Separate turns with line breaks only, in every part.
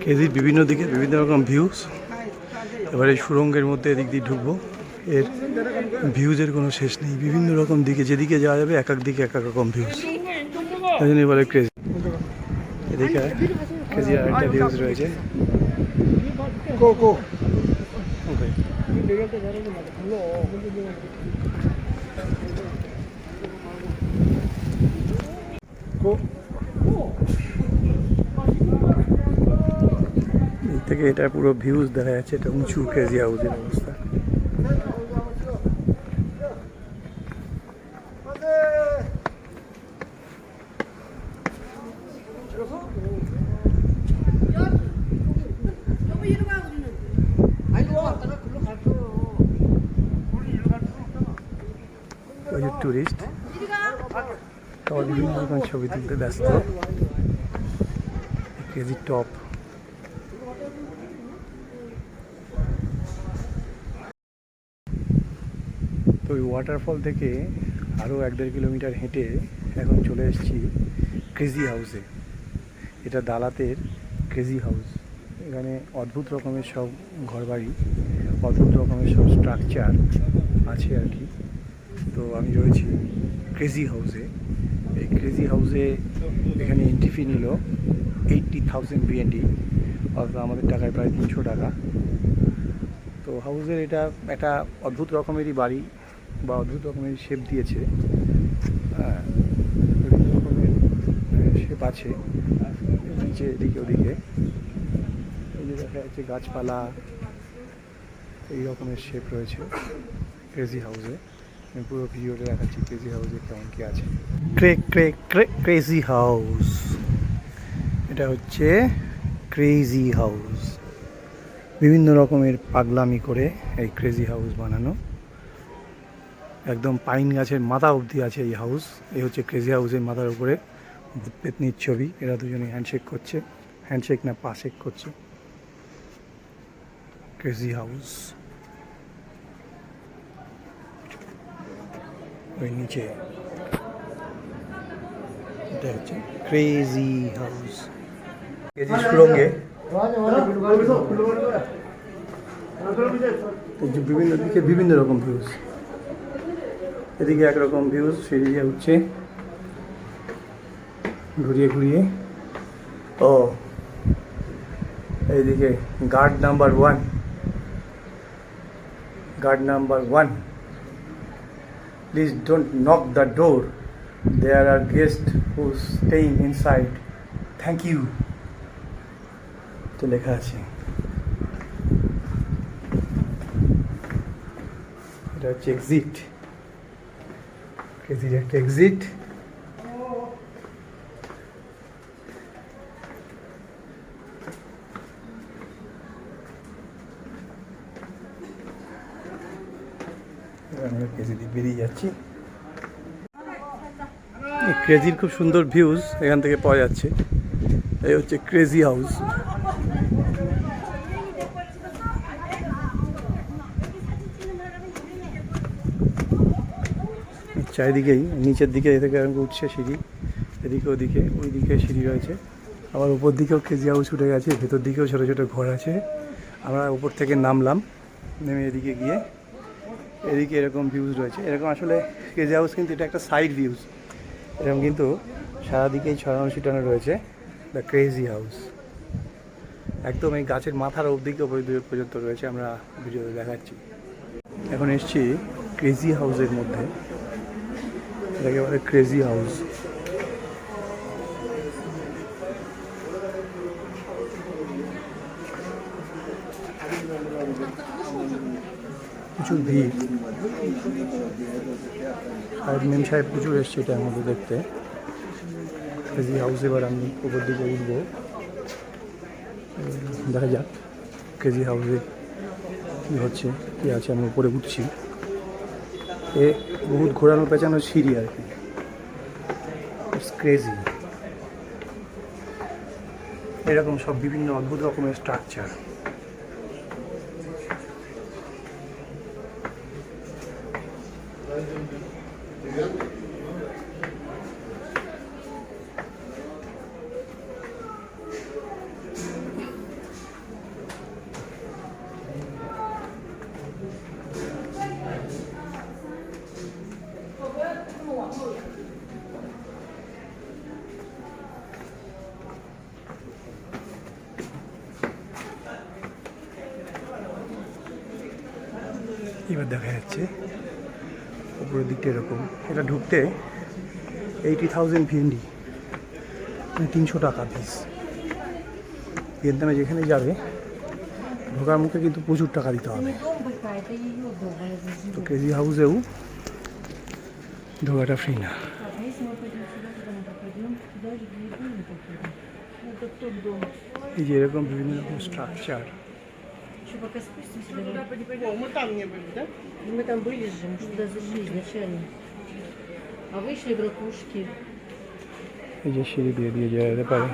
কেজির বিভিন্ন দিকে বিভিন্ন রকম ভিউজ। এবারে সুড়ঙ্গের মধ্যে এদিক দিয়ে ঢুকবো। এর ভিউজের কোনো শেষ নেই, বিভিন্ন রকম দিকে যেদিকে যাওয়া যাবে এক এক দিকে এক এক রকম ভিউজ, তাই জন্য বলে ক্রেজি। এদিকে কেজির আরেকটা ভিউজ রয়েছে। থেকে এটা পুরো ভিউজ দেখা যাচ্ছে, এটা উঁচু কেজি হাউসের অবস্থা। ওই যে টুরিস্ট সবাই বিভিন্ন রকম ছবি তুলতে ব্যস্ত। KG top. তো ওই ওয়াটারফল থেকে আরও 1-1.5 কিলোমিটার হেঁটে এখন চলে এসেছি ক্রেজি হাউসে। এটা দালাতের ক্রেজি হাউস। এখানে অদ্ভুত রকমের সব ঘরবাড়ি, অদ্ভুত রকমের সব স্ট্রাকচার আছে আর কি। তো আমি রয়েছি ক্রেজি হাউসে। এই ক্রেজি হাউসে এখানে এন্ট্রি ফি নিল 80,000 BND, অর্থাৎ আমাদের টাকায় প্রায় 300 টাকা। তো হাউসের এটা একটা অদ্ভুত রকমেরই বাড়ি বা অদ্ভুত রকমের শেপ দিয়েছে। হ্যাঁ, বিভিন্ন রকমের শেপ আছে নিচে এদিকে ওদিকে। এই যে দেখা যাচ্ছে গাছপালা, এই রকমের শেপ রয়েছে ক্রেজি হাউসে। আমি পুরো ভিডিওটা দেখাচ্ছি ক্রেজি হাউসে কেমন কি আছে। ক্রেজি হাউস, এটা হচ্ছে ক্রেজি হাউস। বিভিন্ন রকমের পাগলামি করে এই ক্রেজি হাউস বানানো। একদম পাইন গাছের মাথা অবধি আছে এই হাউস। এই হচ্ছে ক্রেজি হাউসের মাথার উপরে ভূত পেতনির ছবি। এরা দুজনে হ্যান্ডশেক করছে, হ্যান্ডশেক না পাশেক করছে। ক্রেজি হাউস ওই নিচে, এটা হচ্ছে ক্রেজি হাউস। কেজি সুড়ঙ্গে বিভিন্ন দিকে বিভিন্ন রকম ভিউজ। এদিকে একরকম ভিউজ, সিঁড়ি দিয়ে উঠছে ঘুরিয়ে ঘুরিয়ে। ও এইদিকে guard number 1, guard number 1, please don't knock the door, there are guest who staying inside, thank you তো লেখা আছে। এটা হচ্ছে এক্সিট, কেজির একটা এক্সিট। আমরা কেজি দিয়ে বেরিয়ে যাচ্ছি। ক্রেজির খুব সুন্দর ভিউজ এখান থেকে পাওয়া যাচ্ছে। এই হচ্ছে ক্রেজি হাউস। চারিদিকেই নিচের দিকে এ থেকে উঠছে সিঁড়ি, এদিকে ওদিকে ওইদিকে সিঁড়ি রয়েছে। আবার উপর দিকেও কেজি হাউস উঠে গেছে, ভেতর দিকেও ছোটো ছোটো ঘর আছে। আমরা উপর থেকে নামলাম, নেমে এদিকে গিয়ে এদিকে এরকম ভিউজ রয়েছে। এরকম আসলে কেজি হাউস কিন্তু এটা একটা সাইড ভিউজ, এরকম কিন্তু সারাদিকেই ছড়ানো ছিটানো রয়েছে দ্য ক্রেজি হাউস। একদম এই গাছের মাথার দিকে পর্যন্ত রয়েছে, আমরা ভিডিওতে দেখাচ্ছি। এখন এসছি ক্রেজি হাউসের মধ্যে, এটাকে বলে ক্রেজি হাউস। প্রচুর ভিড়, আর মেম সাহেব প্রচুর এসছে এটার মধ্যে দেখতে ক্রেজি হাউস। এবার আমি উপর দিকে উঠবো, দেখা যাক ক্রেজি হাউসে কী হচ্ছে কী আছে। আমি উপরে উঠছি, এ বহুত ঘোরানো পেঁচানো সিঁড়ি আর কি। It's crazy. এরকম সব বিভিন্ন অদ্ভুত রকমের স্ট্রাকচার। এবার দেখা যাচ্ছে উপরের দিকটা এরকম। এটা ঢুকতে 80,000 ভিএনডি, মানে 300 টাকা পিস। ভিয়েতনামে যেখানে যাবে ঢোকার মুখে কিন্তু প্রচুর টাকা দিতে হবে। তো ক্রেজি হাউসেও ঢোকাটা ফ্রি না। এই যে এরকম বিভিন্ন রকম স্ট্রাকচার।
Еще пока спустимся, даже... мы там не были, да? Мы там были же, мы туда зашли изначально. А вышли в ракушки.
এই যে সিঁড়ি দিয়ে দিয়ে যাওয়া যেতে পারে।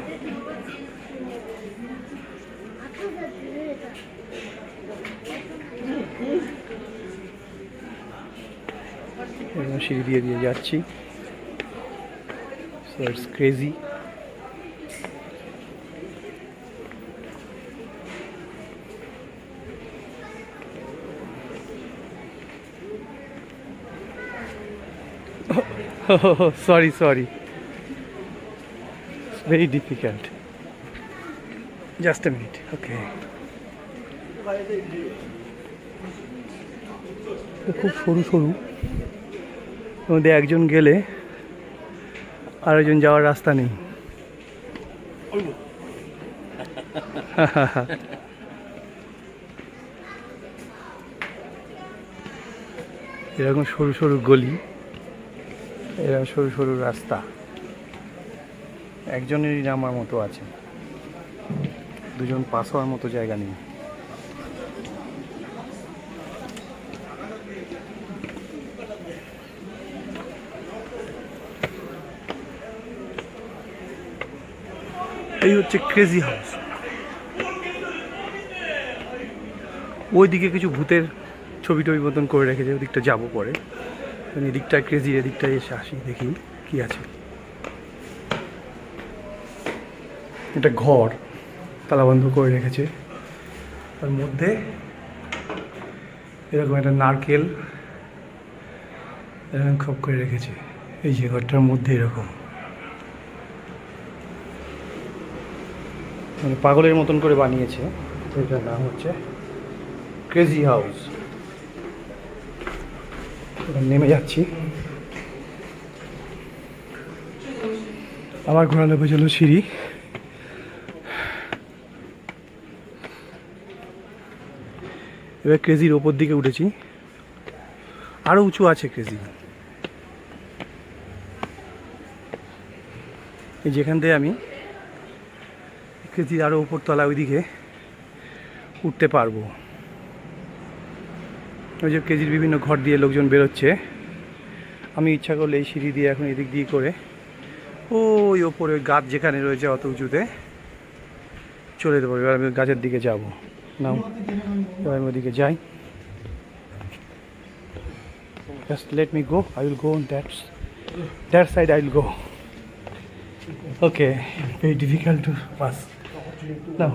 এরকম সিঁড়ি দিয়ে দিয়ে যাচ্ছি। So it's crazy. Oh, sorry. It's very difficult. Just a minute. Okay. খুব সরু সরু, মধ্যে একজন গেলে আরেকজন যাওয়ার রাস্তা নেই। এরকম সরু সরু গলি, এরকম সরু সরু রাস্তা, একজনেরই নামার মতো আছে, দুজন পাস হওয়ার মতো জায়গা নেই। এই হচ্ছে ক্রেজি হাউস। ওইদিকে কিছু ভূতের ছবি টবি মতন করে রেখেছে, ওদিকটা যাবো পরে। এদিকটায় ক্রেজি, এদিকটায় এসে আসি, দেখি কি আছে। এটা ঘর তালা বন্ধ করে রেখেছে, তার মধ্যে এরকম একটা নারকেল এরকম খপ করে রেখেছে। এই যে ঘরটার মধ্যে এরকম মানে পাগলের মতন করে বানিয়েছে। এটার নাম হচ্ছে ক্রেজি হাউস। নেমে যাচ্ছি, আবার ঘোরালে বোঝালো সিঁড়ি। এবার ক্রেজির ওপর দিকে উঠেছি, আরো উঁচু আছে ক্রেজি। এই যেখান থেকে আমি ক্রেজির আরো উপর তলা ওইদিকে উঠতে পারবো। ওই যে কেজির বিভিন্ন ঘর দিয়ে লোকজন বেরোচ্ছে। আমি ইচ্ছা করলে এই সিঁড়ি দিয়ে এখন এদিক দিয়ে করে ওই ওপরে ওই গাছ যেখানে রয়েছে অত উঁচুতে চলে যেতে পারবো। এবার আমি গাছের দিকে যাবো না, এবার আমি ওদিকে যাই। Just let me go. I will go on that side. I will go. Okay, very difficult to pass. Now.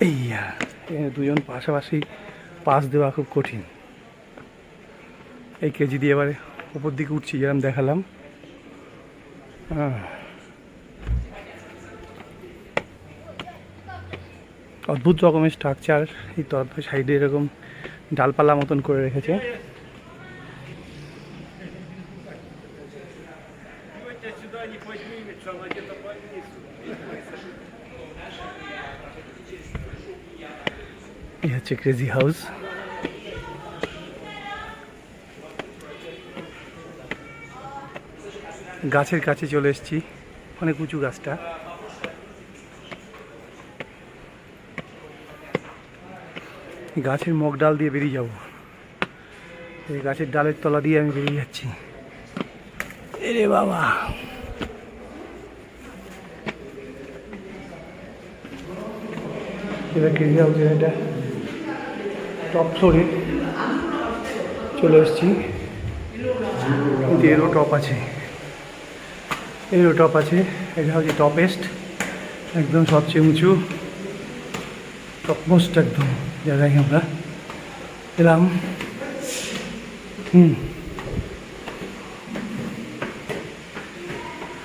এইয়া দুজন পাশাপাশি পাস দেওয়া খুব কঠিন। এই কেজি দিয়ে এবারে উপর দিকে উঠছি, যেরকম দেখালাম। অদ্ভুত রকমের স্ট্রাকচার। এই তরফের সাইডে এরকম ডালপালা মতন করে রেখেছে। এই হচ্ছে ক্রেজি হাউস। গাছের কাছে চলে এসেছি, অনেক উঁচু গাছটা। গাছের মগ ডাল দিয়ে বেরিয়ে যাব। এই গাছের ডালের তলা দিয়ে আমি বেরিয়ে যাচ্ছি। এরে বাবা, এবার ক্রেজি হাউসের এটা টপ ফ্লোরে চলে এসেছি। কিন্তু এরও টপ আছে, এটা হচ্ছে টপেস্ট, একদম সবচেয়ে উঁচু টপমোস্ট একদম জায়গায় আমরা এলাম।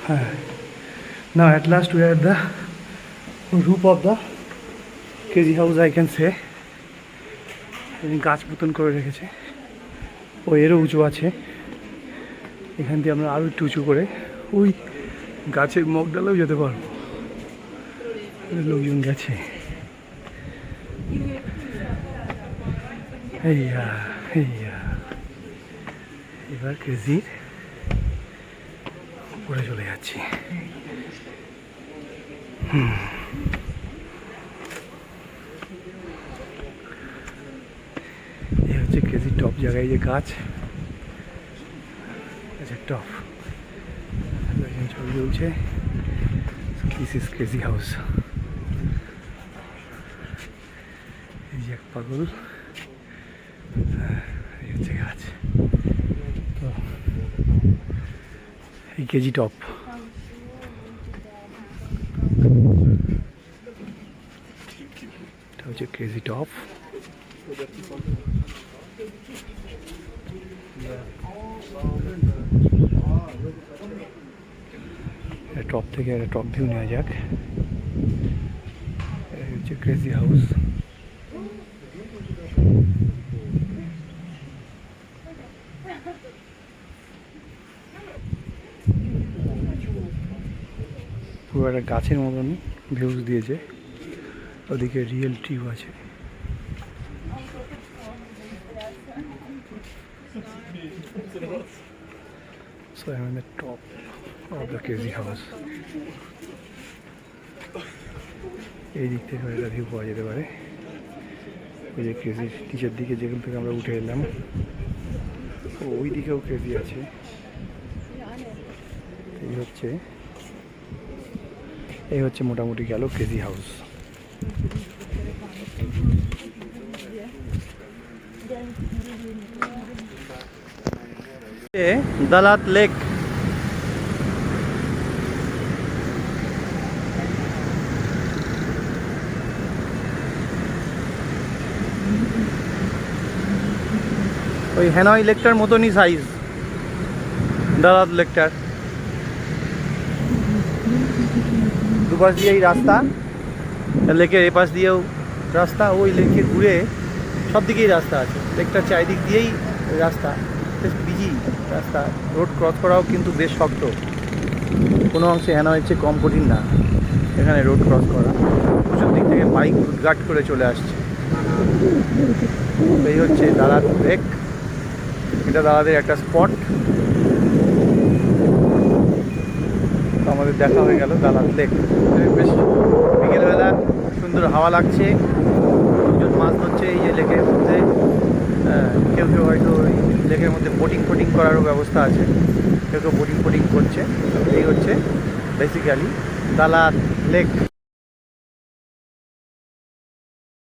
হ্যাঁ, now at last we are at the roof of the crazy house I can say. গাছ পুতন করে রেখেছে, ও এরও উঁচু আছে। এখান দিয়ে আমরা আরও একটু উঁচু করে ওই গাছের মগডালেও যেতে পারবো। লোকজন গেছে। এবার ক্রেজির উপরে চলে যাচ্ছি। এই হচ্ছে ক্রেজি টপ জায়গায় যে গাছ, আচ্ছা টপ ছবি চলছে। This is crazy house. এই যে এক পাগল, এই হচ্ছে গাছ। তো এই কেজি টপ। এটা হচ্ছে ক্রেজি টপ। টপ থেকে একটা টপ ভিউ নেওয়া যাক। এই হচ্ছে ক্রেজি হাউস। পুরো একটা গাছের মতন ভিউজ দিয়েছে, ওদিকে রিয়েল ট্রিউ আছে। So I'm in the top of the crazy house. এই দিক থেকে একটা ভিউ পাওয়া যেতে পারে। ওই যে ক্রেজির নিচের দিকে যেখান থেকে আমরা উঠে এলাম, ওই দিকেও ক্রেজি আছে। এই হচ্ছে মোটামুটি গেল ক্রেজি হাউস। দালাত লেক। ওই হ্যানয় লেকটার মতনই সাইজ দালাত লেকটার। দুপাশ দিয়ে এই রাস্তা, লেকের এপাশ দিয়েও রাস্তা, ওই লেকে ঘুরে সব দিকেই রাস্তা আছে। লেকটার চারিদিক দিয়েই রাস্তা, বেশ বিজি রাস্তা। রোড ক্রস করাও কিন্তু বেশ শক্ত, কোনো অংশে হ্যানয়ের চেয়ে কম কঠিন না এখানে রোড ক্রস করা। প্রচুর দিক থেকে বাইক গার্ড করে চলে আসছে। এই হচ্ছে দালাত লেক, এটা দালাদের একটা স্পট। আমাদের দেখা হয়ে গেল দালাত লেক। বেশ বিকেলবেলা সুন্দর হাওয়া লাগছে, লোকজন মাছ ধরছে এই যে লেকের মধ্যে। কেউ কেউ হয়তো ওই লেকের মধ্যে বোটিং করারও ব্যবস্থা আছে, কেউ কেউ বোটিং করছে। এই হচ্ছে বেসিক্যালি দালাত লেক।